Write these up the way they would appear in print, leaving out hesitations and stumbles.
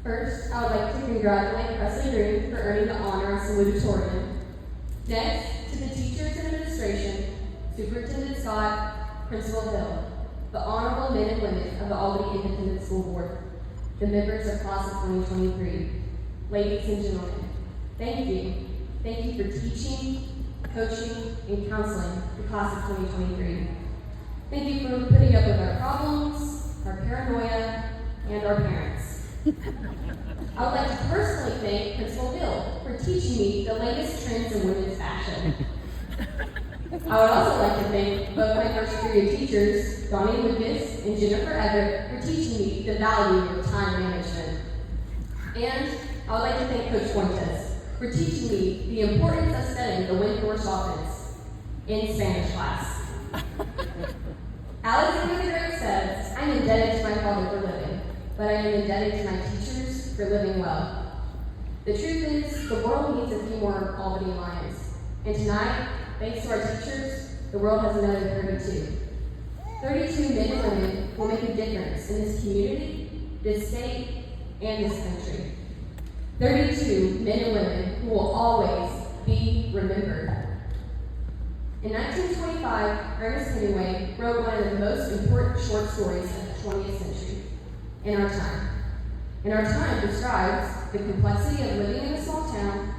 First, I would like to congratulate Presley Green for earning the honor as valedictorian. Next, to the teachers and administration, Superintendent Scott, Principal Hill, the honorable men and women of the Albany Independent School Board, the members of Class of 2023, ladies and gentlemen, thank you. Thank you for teaching, coaching, and counseling the Class of 2023. Thank you for putting up with our problems, our paranoia, and our parents. I would like to personally thank Principal Bill for teaching me the latest trends in women's fashion. I would also like to thank both my first period teachers, Donnie Lucas and Jennifer Everett, for teaching me the value of time management. And I would like to thank Coach Fuentes for teaching me the importance of studying the Windhorse offense in Spanish class. Alexander the Great says, I'm indebted to my father for living, but I am indebted to my teachers for living well. The truth is, the world needs a few more Albany Lions. And tonight, thanks to our teachers, the world has another 32. 32 men and women will make a difference in this community, this state, and this country. 32 men and women who will always be remembered. In 1925, Ernest Hemingway wrote one of the most important short stories of the 20th century, In Our Time. In Our Time describes the complexity of living in a small town,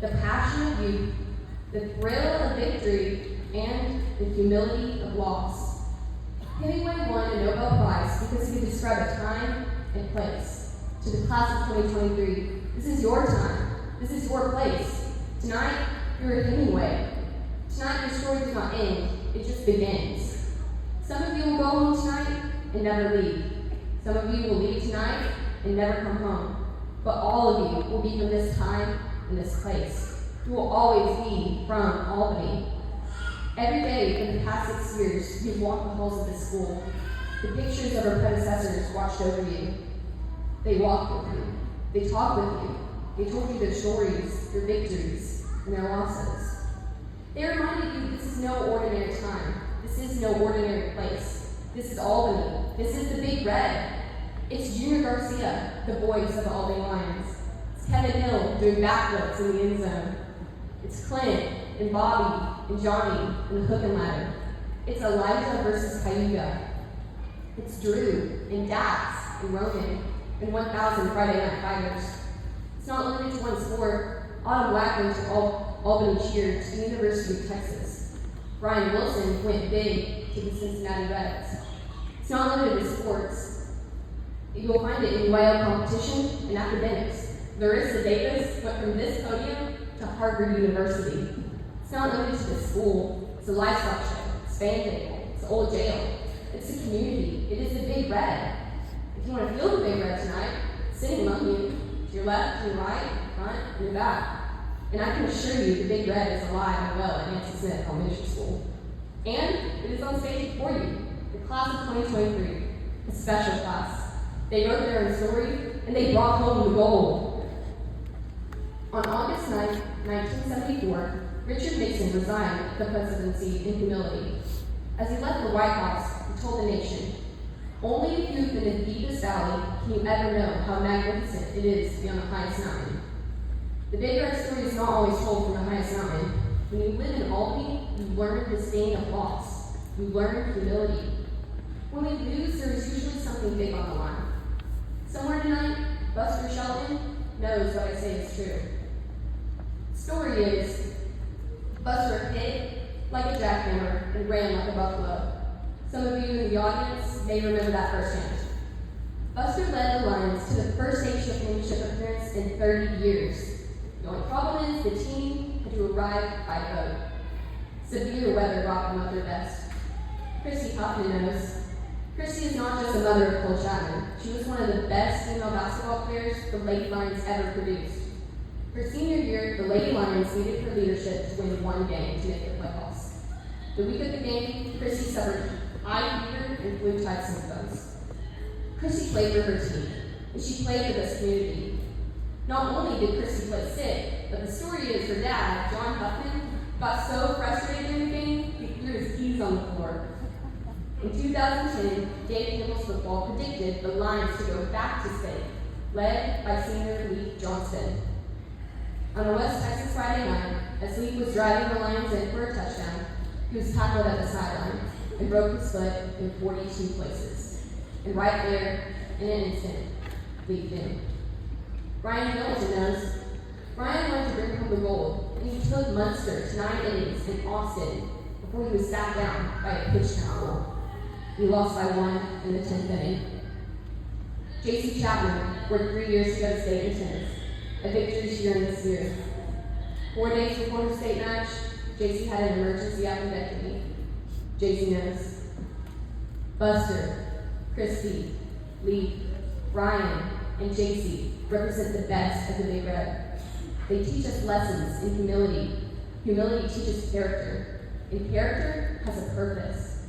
the passion of youth, the thrill of victory, and the humility of loss. Hemingway won a Nobel Prize because he could describe a time and place. To the Class of 2023, this is your time. This is your place. Tonight, you're a Hemingway. Tonight, your story does not end. It just begins. Some of you will go home tonight and never leave. Some of you will leave tonight and never come home. But all of you will be from this time and this place. You will always be from Albany. Every day for the past 6 years, you've walked the halls of this school. The pictures of our predecessors watched over you. They walked with you. They talked with you. They told you their stories, their victories, and their losses. They reminded you this is no ordinary time. This is no ordinary place. This is Albany. This is the Big Red. It's Junior Garcia, the voice of the Albany Lions. It's Kevin Hill doing backflips in the end zone. It's Clint and Bobby and Johnny and the hook and ladder. It's Elijah versus Cayuga. It's Drew and Dax and Ronan and 1,000 Friday Night Fighters. It's not limited to one sport. Autumn Wagner took Albany cheer to the University of Texas. Brian Wilson went big to the Cincinnati Reds. It's not limited to sports. You'll find it in UIL competition and academics. Larissa Davis went from this podium to Harvard University. It's not limited to the school. It's a livestock show. It's fan table. It's old jail. It's a community. It is the Big Red. If you want to feel the Big Red tonight, it's sitting among you, to your left, to your right, front, and your back. And I can assure you the Big Red is alive and well at Nancy Smith Elementary School. And it is on stage for you, the Class of 2023, a special class. They wrote their own story, and they brought home the gold. On August 9, 1974, Richard Nixon resigned the presidency in humility. As he left the White House, he told the nation, only if you've been in the deepest valley can you ever know how magnificent it is to be on the highest mountain. The Big Red story is not always told from the highest mountain. When you live in Albany, you learn the sting of loss. You learn humility. When we lose, there is usually something big on the line. Somewhere tonight, Buster Shelton knows what I say is true. The story is, Buster hit like a jackhammer and ran like a buffalo. Some of you in the audience may remember that firsthand. Buster led the Lions to the first state championship appearance in 30 years. The only problem is the team had to arrive by boat. Severe weather rocked them up their best. Christy Hoffman knows. Christy is not just a mother of Cole Chapman. She was one of the best female basketball players the Lady Lions ever produced. Her senior year, the Lady Lions needed her leadership to win one game to make the playoffs. The week of the game, Christy suffered high fever and flu-type symptoms. Christy played for her team, and she played for this community. Not only did Christy play sick, but the story is her dad, John Huffman, got so frustrated in the game, he threw his keys on the floor. In 2010, Dave Kimball's football predicted the Lions to go back to state. led by senior Lee Johnston. On a West Texas Friday night, as Lee was driving the Lions in for a touchdown, he was tackled at the sideline and broke his foot in 42 places. And right there, in an instant, Lee knew. Ryan Hamilton knows. Ryan wanted to bring home the gold, and he took Munster to 9 innings in Austin before he was sat down by a pitch count. He lost by 1 in the 10th inning. J.C. Chapman worked 3 years to go to state in tennis, a victory she earned this year. 4 days before the state match, J.C. had an emergency appendectomy. J.C. knows. Buster, Christy, Lee, Ryan, and J.C. represent the best of the Big Red. They teach us lessons in humility. Humility teaches character, and character has a purpose.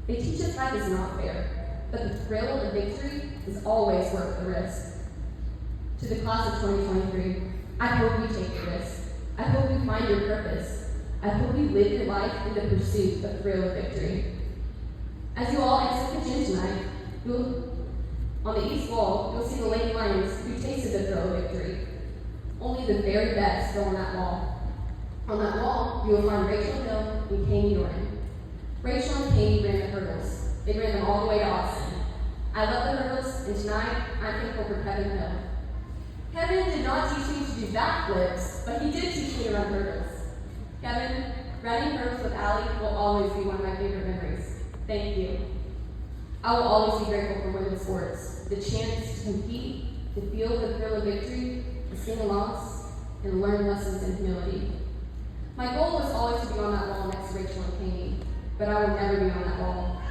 They teach us life is not fair, but the thrill of victory is always worth the risk. To the class of 2023, I hope you take the risk. I hope you find your purpose. I hope you live your life in the pursuit of thrill of victory. As you all exit the gym tonight, on the east wall, you'll see the Lady Lions who tasted the thrill of victory. Only the very best go on that wall. On that wall, you will find Rachel Hill and Kami Norton. Rachel and Kami ran the hurdles. They ran them all the way to Austin. I love the hurdles, and tonight, I'm thankful for Kevin Hill. Kevin did not teach me to do backflips, but he did teach me to run hurdles. Kevin, running hurdles with Allie will always be one of my favorite memories. Thank you. I will always be grateful for women's sports, the chance to compete, to feel the thrill of victory, to sing a loss, and learn lessons in humility. My goal was always to be on that wall next to Rachel and Kami, but I will never be on that wall.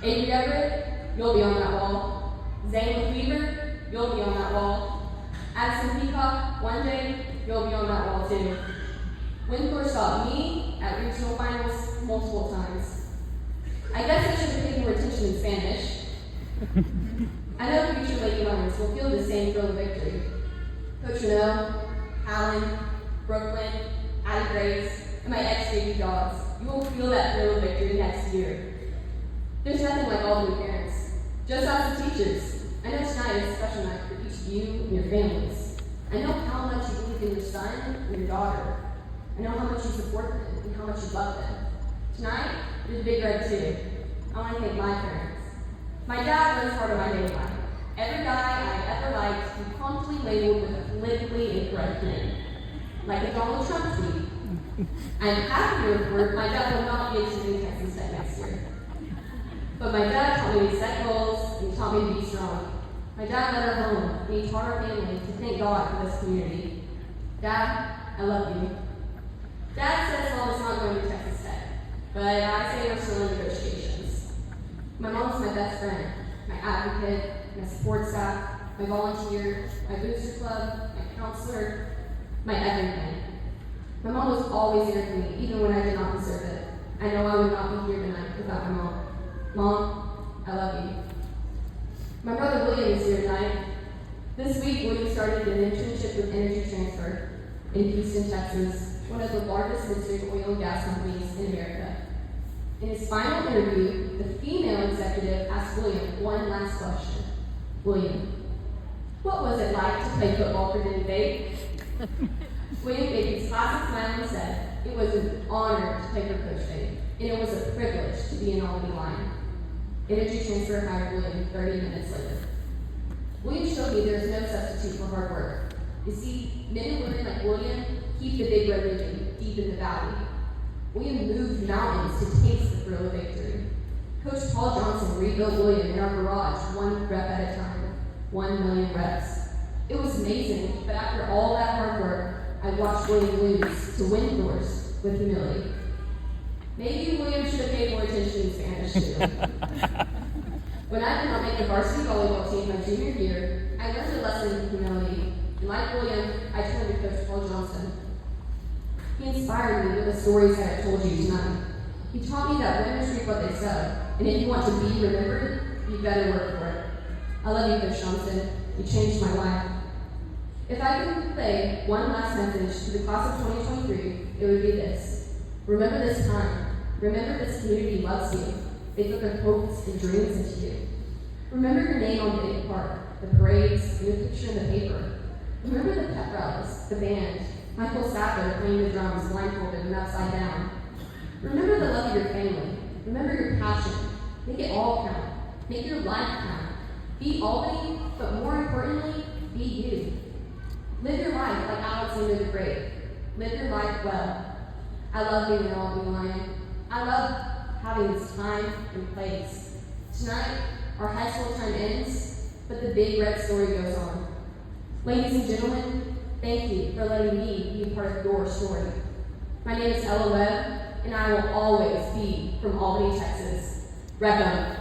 Avery Everett, you'll be on that wall. Zane Weaver, you'll be on that wall. Addison Peacock, one day, you'll be on that wall too. Windthorst taught me at regional finals multiple times. I guess I should have paid more attention in Spanish. I know future Lady Lions will feel the same thrill of victory. Coach Renault, Allen, Brooklyn, Addie Graves, and my ex-baby dogs, you will feel that thrill of victory next year. There's nothing like Albany parents. Just ask the teachers. I know tonight is a special night for each of you and your families. I know how much you believe in your son and your daughter. I know how much you support them and how much you love them. Tonight, there's Big Red too. I want to thank my parents. My dad was part of my daily life. Every guy I ever liked, he promptly labeled with a politically incorrect name, like a Donald Trump tweet. I'm happy to report my dad will not be attending Texas Tech next year. But my dad taught me to set goals, and he taught me to be strong. My dad led our home, and he taught our family to thank God for this community. Dad, I love you. Dad says Mom is not going to Texas Tech, but I say we're still in negotiations. My mom's my best friend, my advocate, my support staff, my volunteer, my booster club, my counselor, my everything. My mom was always there for me, even when I did not deserve it. I know I would not be here tonight without my mom. Mom, I love you. My brother William is here tonight. This week, William started an internship with Energy Transfer in Houston, Texas, one of the largest midstream oil and gas companies in America. In his final interview, the female executive asked William one last question. William, what was it like to play football for Denny Bay? William gave his classic smile and said, it was an honor to play for Coach Bay, and it was a privilege to be an Albany Lion. Energy Transfer hired William 30 minutes later. William showed me there is no substitute for hard work. You see, men and women like William keep the Big Red region deep in the valley. William moved mountains to taste the thrill of victory. Coach Paul Johnson rebuilt William in our garage one rep at a time, 1 million reps. It was amazing, but after all that hard work, I watched William lose to Windthorst with humility. Maybe William should have paid more attention in Spanish too. When I did not make the varsity volleyball team my junior year, I learned a lesson in humility. And like William, I turned to Coach Paul Johnson. He inspired me with the stories that I told you tonight. He taught me that winners reap what they sow, and if you want to be remembered, you better work for it. I love you, Coach Johnson. You changed my life. If I could convey one last message to the class of 2023, it would be this. Remember this time. Remember this community loves you. They put their hopes and dreams into you. Remember your name on the big park. the parades, and the picture in the paper. Remember the pep rallies, the band, Michael Sattler playing the drums blindfolded and upside down. Remember the love of your family. Remember your passion. Make it all count. Make your life count. Be Albany, but more importantly, be you. Live your life like Alexander the Great. Live your life well. I love being an Albany Lion. I love having this time and place. Tonight, our high school time ends, but the big red story goes on. Ladies and gentlemen, thank you for letting me be part of your story. My name is Ella Webb, and I will always be from Albany, Texas. Rev on.